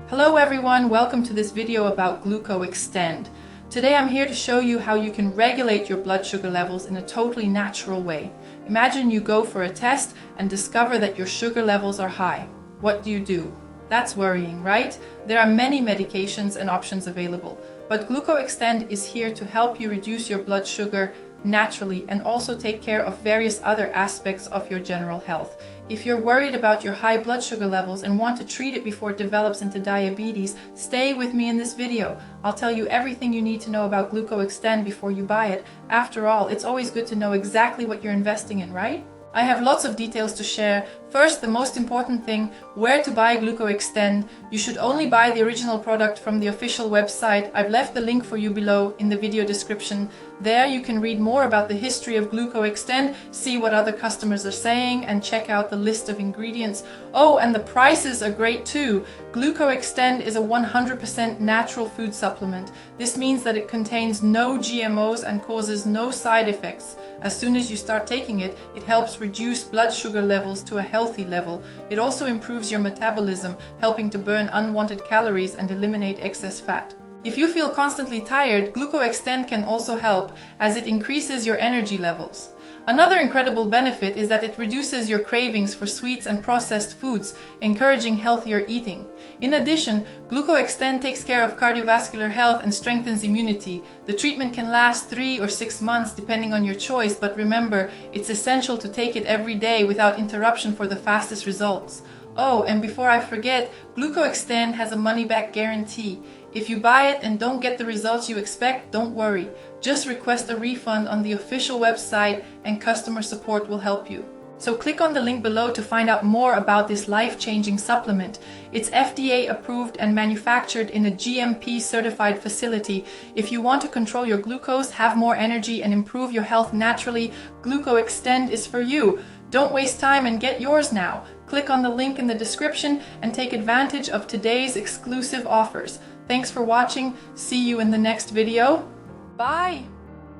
Hello everyone, welcome to this video about Gluco Extend. Today I'm here to show you how you can regulate your blood sugar levels in a totally natural way. Imagine you go for a test and discover that your sugar levels are high. What do? That's worrying, right? There are many medications and options available, but Gluco Extend is here to help you reduce your blood sugar naturally and also take care of various other aspects of your general health. If you're worried about your high blood sugar levels and want to treat it before it develops into diabetes, stay with me in this video. I'll tell you everything you need to know about Gluco Extend before you buy it. After all, it's always good to know exactly what you're investing in, right? I have lots of details to share. First, the most important thing, where to buy Gluco Extend. You should only buy the original product from the official website. I've left the link for you below in the video description. There you can read more about the history of Gluco Extend, see what other customers are saying, and check out the list of ingredients. Oh, and the prices are great too. Gluco Extend is a 100% natural food supplement. This means that it contains no GMOs and causes no side effects. As soon as you start taking it, it helps reduce blood sugar levels to a healthy level. It also improves your metabolism, helping to burn unwanted calories and eliminate excess fat. If you feel constantly tired, Gluco Extend can also help, as it increases your energy levels. Another incredible benefit is that it reduces your cravings for sweets and processed foods, encouraging healthier eating. In addition, Gluco Extend takes care of cardiovascular health and strengthens immunity. The treatment can last 3 or 6 months depending on your choice, but remember, it's essential to take it every day without interruption for the fastest results. Oh, and before I forget, Gluco Extend has a money-back guarantee. If you buy it and don't get the results you expect, don't worry. Just request a refund on the official website and customer support will help you. So click on the link below to find out more about this life-changing supplement. It's FDA approved and manufactured in a GMP certified facility. If you want to control your glucose, have more energy and improve your health naturally, Gluco Extend is for you. Don't waste time and get yours now. Click on the link in the description and take advantage of today's exclusive offers. Thanks for watching. See you in the next video. Bye!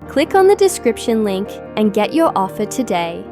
Click on the description link and get your offer today.